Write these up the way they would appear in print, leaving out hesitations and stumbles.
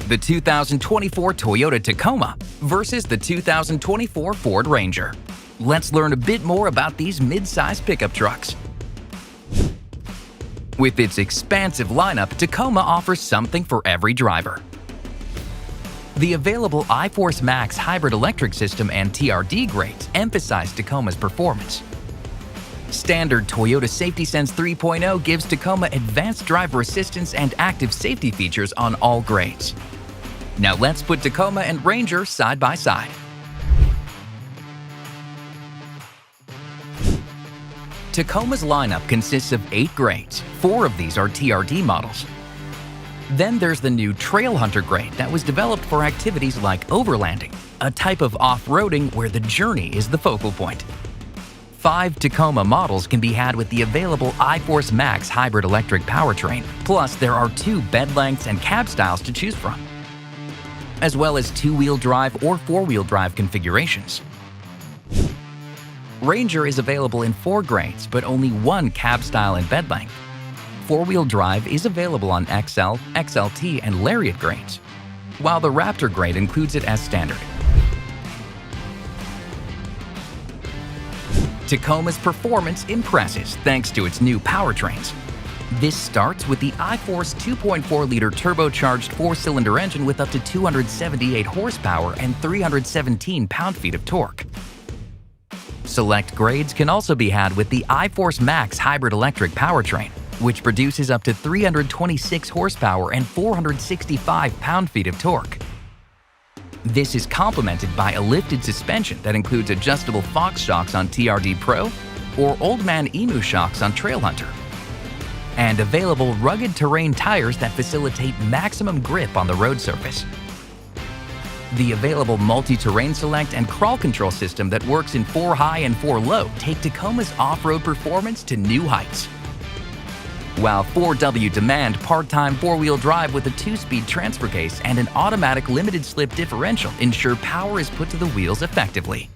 the 2024 Toyota Tacoma versus the 2024 Ford Ranger. Let's learn a bit more about these mid-size pickup trucks. With its expansive lineup, Tacoma offers something for every driver. The available iForce Max hybrid electric system and TRD grades emphasize Tacoma's performance. Standard Toyota Safety Sense 3.0 gives Tacoma advanced driver assistance and active safety features on all grades. Now let's put Tacoma and Ranger side by side. Tacoma's lineup consists of 8 grades. 4 of these are TRD models. Then there's the new Trail Hunter grade that was developed for activities like overlanding, a type of off-roading where the journey is the focal point. 5 Tacoma models can be had with the available iForce Max hybrid electric powertrain, plus there are 2 bed lengths and cab styles to choose from, as well as 2-wheel drive or 4-wheel drive configurations. Ranger is available in 4 grades, but only 1 cab style and bed length. 4-wheel drive is available on XL, XLT, and Lariat grades, while the Raptor grade includes it as standard. Tacoma's performance impresses thanks to its new powertrains. This starts with the iForce 2.4-liter turbocharged 4-cylinder engine with up to 278 horsepower and 317 pound-feet of torque. Select grades can also be had with the iForce Max hybrid electric powertrain, which produces up to 326 horsepower and 465 pound-feet of torque. This is complemented by a lifted suspension that includes adjustable Fox shocks on TRD Pro or Old Man Emu shocks on Trail Hunter, and available rugged terrain tires that facilitate maximum grip on the road surface. The available multi-terrain select and crawl control system that works in 4 high and 4 low take Tacoma's off-road performance to new heights. While 4W Demand part-time 4-wheel drive with a 2-speed transfer case and an automatic limited slip differential ensure power is put to the wheels effectively.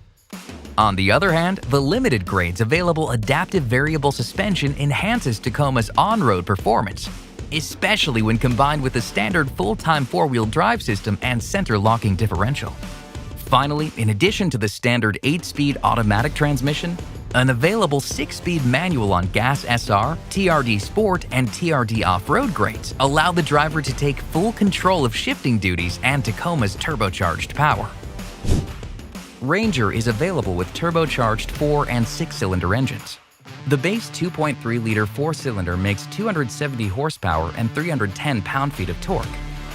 On the other hand, the limited grade's available adaptive variable suspension enhances Tacoma's on-road performance, especially when combined with the standard full-time 4-wheel drive system and center locking differential. Finally, in addition to the standard 8-speed automatic transmission, an available 6-speed manual on Gas SR, TRD Sport, and TRD Off-Road grades allow the driver to take full control of shifting duties and Tacoma's turbocharged power. Ranger is available with turbocharged 4- and 6-cylinder engines. The base 2.3-liter 4-cylinder makes 270 horsepower and 310 pound-feet of torque,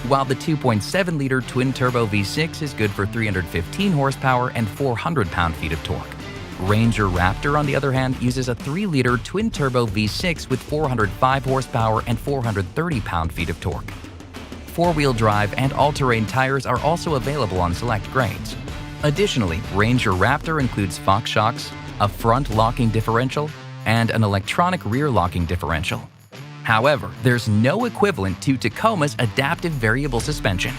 while the 2.7-liter twin-turbo V6 is good for 315 horsepower and 400 pound-feet of torque. Ranger Raptor, on the other hand, uses a 3-liter twin-turbo V6 with 405 horsepower and 430 pound-feet of torque. 4-wheel drive and all-terrain tires are also available on select grades. Additionally, Ranger Raptor includes Fox shocks, a front locking differential, and an electronic rear locking differential. However, there's no equivalent to Tacoma's adaptive variable suspension.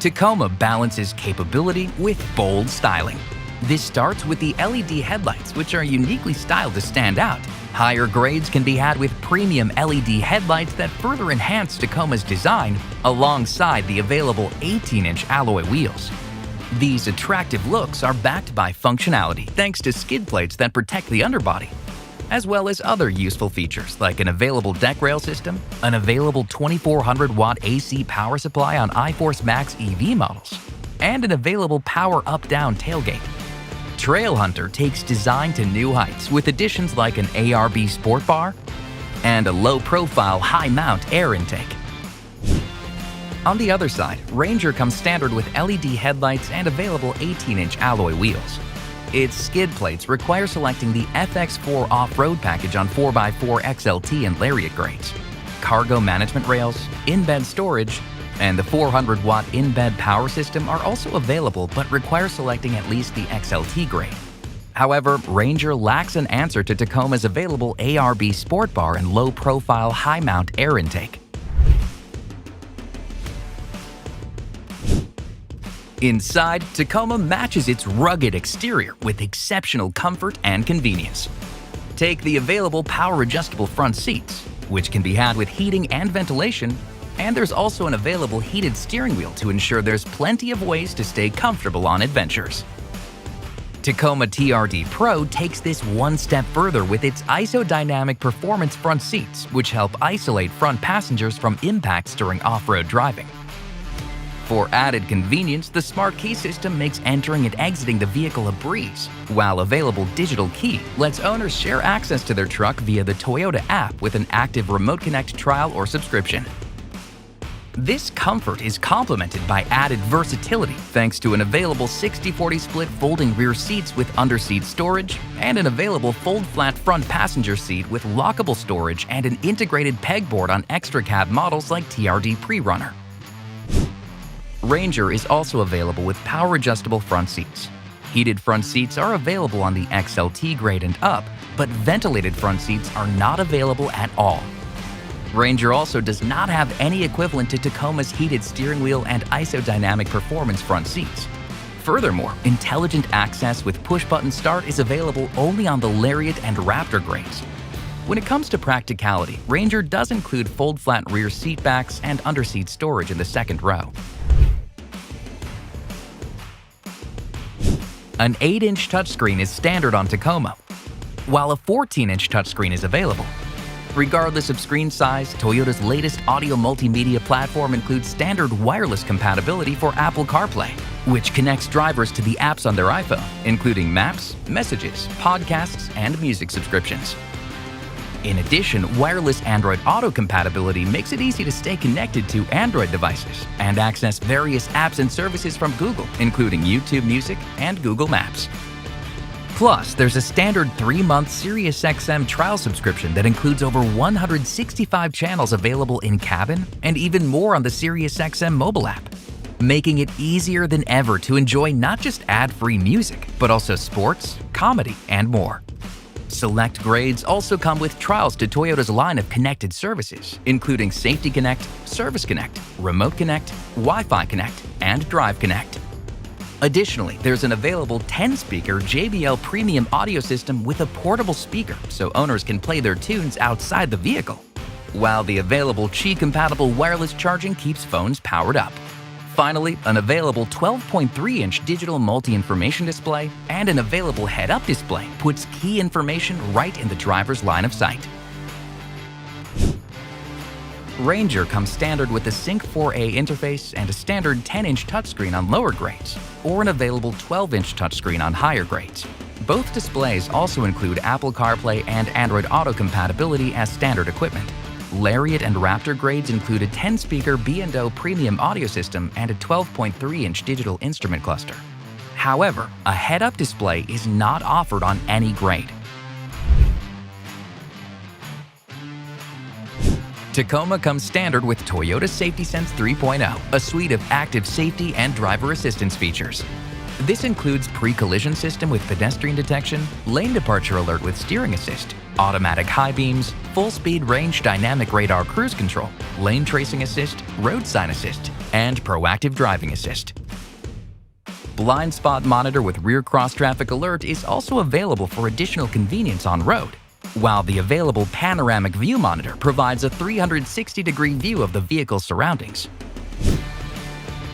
Tacoma balances capability with bold styling. This starts with the LED headlights, which are uniquely styled to stand out. Higher grades can be had with premium LED headlights that further enhance Tacoma's design alongside the available 18-inch alloy wheels. These attractive looks are backed by functionality thanks to skid plates that protect the underbody, as well as other useful features like an available deck rail system, an available 2400-watt AC power supply on iForce Max EV models, and an available power up-down tailgate. Trail Hunter takes design to new heights with additions like an ARB sport bar and a low-profile high-mount air intake. On the other side, Ranger comes standard with LED headlights and available 18-inch alloy wheels. Its skid plates require selecting the FX4 off-road package on 4x4 XLT and Lariat grades. Cargo management rails, in-bed storage, and the 400-watt in-bed power system are also available but require selecting at least the XLT grade. However, Ranger lacks an answer to Tacoma's available ARB sport bar and low-profile high-mount air intake. Inside, Tacoma matches its rugged exterior with exceptional comfort and convenience. Take the available power-adjustable front seats, which can be had with heating and ventilation, and there's also an available heated steering wheel to ensure there's plenty of ways to stay comfortable on adventures. Tacoma TRD Pro takes this one step further with its isodynamic performance front seats, which help isolate front passengers from impacts during off-road driving. For added convenience, the smart key system makes entering and exiting the vehicle a breeze, while available digital key lets owners share access to their truck via the Toyota app with an active Remote Connect trial or subscription. This comfort is complemented by added versatility thanks to an available 60/40 split folding rear seats with underseat storage and an available fold-flat front passenger seat with lockable storage and an integrated pegboard on extra cab models like TRD Pre-Runner. Ranger is also available with power-adjustable front seats. Heated front seats are available on the XLT grade and up, but ventilated front seats are not available at all. Ranger also does not have any equivalent to Tacoma's heated steering wheel and isodynamic performance front seats. Furthermore, intelligent access with push-button start is available only on the Lariat and Raptor grades. When it comes to practicality, Ranger does include fold-flat rear seat backs and underseat storage in the second row. An 8-inch touchscreen is standard on Tacoma, while a 14-inch touchscreen is available. Regardless of screen size, Toyota's latest audio multimedia platform includes standard wireless compatibility for Apple CarPlay, which connects drivers to the apps on their iPhone, including Maps, Messages, Podcasts, and music subscriptions. In addition, wireless Android Auto compatibility makes it easy to stay connected to Android devices and access various apps and services from Google, including YouTube Music and Google Maps. Plus, there's a standard 3-month SiriusXM trial subscription that includes over 165 channels available in cabin and even more on the SiriusXM mobile app, making it easier than ever to enjoy not just ad-free music, but also sports, comedy, and more. Select grades also come with trials to Toyota's line of connected services, including Safety Connect, Service Connect, Remote Connect, Wi-Fi Connect, and Drive Connect. Additionally, there's an available 10-speaker JBL premium audio system with a portable speaker so owners can play their tunes outside the vehicle, while the available Qi-compatible wireless charging keeps phones powered up. Finally, an available 12.3-inch digital multi-information display and an available head-up display puts key information right in the driver's line of sight. Ranger comes standard with a Sync 4A interface and a standard 10-inch touchscreen on lower grades, or an available 12-inch touchscreen on higher grades. Both displays also include Apple CarPlay and Android Auto compatibility as standard equipment. Lariat and Raptor grades include a 10-speaker B&O premium audio system and a 12.3-inch digital instrument cluster. However, a head-up display is not offered on any grade. Tacoma comes standard with Toyota Safety Sense 3.0, a suite of active safety and driver assistance features. This includes pre-collision system with pedestrian detection, lane departure alert with steering assist, automatic high beams, full-speed range dynamic radar cruise control, lane tracing assist, road sign assist, and proactive driving assist. Blind spot monitor with rear cross-traffic alert is also available for additional convenience on road, while the available panoramic view monitor provides a 360-degree view of the vehicle's surroundings.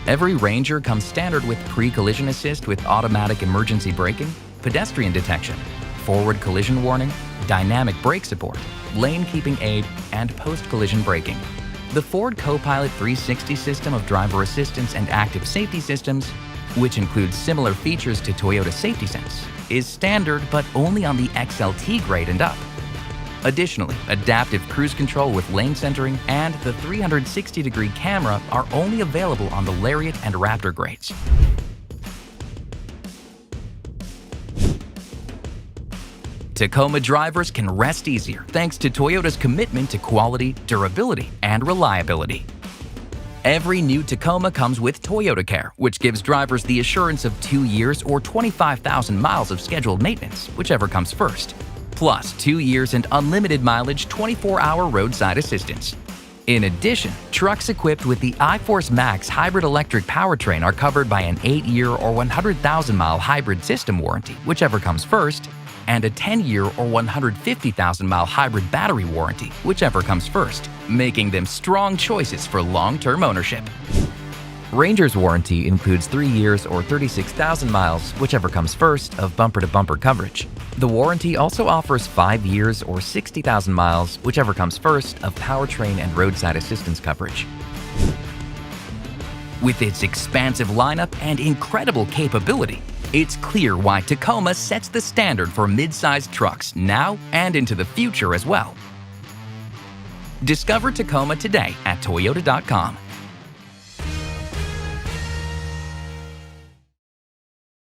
Every Ranger comes standard with pre-collision assist with automatic emergency braking, pedestrian detection, forward collision warning, dynamic brake support, lane keeping aid, and post-collision braking. The Ford Copilot 360 system of driver assistance and active safety systems, which includes similar features to Toyota Safety Sense, is standard but only on the XLT grade and up. Additionally, adaptive cruise control with lane centering and the 360-degree camera are only available on the Lariat and Raptor grades. Tacoma drivers can rest easier thanks to Toyota's commitment to quality, durability, and reliability. Every new Tacoma comes with Toyota Care, which gives drivers the assurance of 2 years or 25,000 miles of scheduled maintenance, whichever comes first. Plus 2 years and unlimited mileage 24-hour roadside assistance. In addition, trucks equipped with the iForce Max hybrid electric powertrain are covered by an 8-year or 100,000-mile hybrid system warranty, whichever comes first, and a 10-year or 150,000-mile hybrid battery warranty, whichever comes first, making them strong choices for long-term ownership. Ranger's warranty includes 3 years or 36,000 miles, whichever comes first, of bumper-to-bumper coverage. The warranty also offers 5 years or 60,000 miles, whichever comes first, of powertrain and roadside assistance coverage. With its expansive lineup and incredible capability, it's clear why Tacoma sets the standard for mid-sized trucks now and into the future as well. Discover Tacoma today at Toyota.com.